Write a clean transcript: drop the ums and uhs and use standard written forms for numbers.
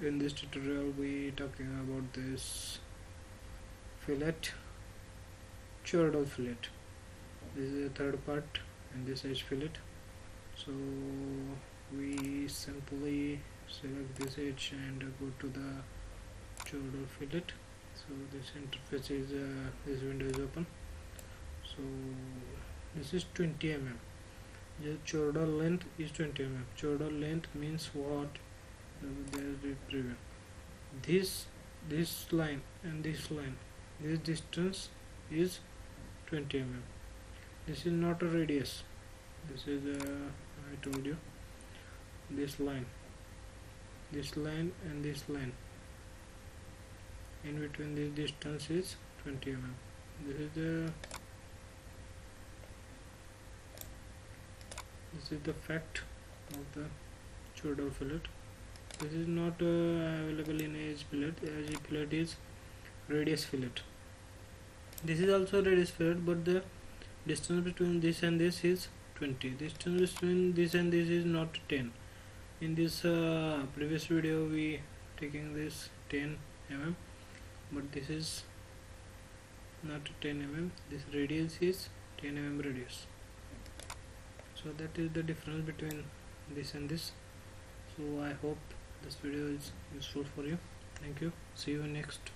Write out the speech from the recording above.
In this tutorial we talking about this fillet, chordal fillet. This is the third part in this edge fillet. So we simply select this edge and go to the chordal fillet. So this interface is this window is open. So this is 20 mm. The chordal length is 20 mm. Chordal length means what? There is the preview. This line and this line, this distance is 20 mm. This is not a radius. This is I told you, this line and this line, in between this distance is 20 mm. This is the fact of the chordal fillet. This is not available in edge fillet. Edge fillet is radius fillet. This is also radius fillet, but the distance between this and this is 20. Distance between this and this is not 10. In this previous video we taking this 10 mm, but this is not 10 mm. This radius is 10 mm radius. So that is the difference between this and this. So I hope this video is useful for you. Thank you. See you next.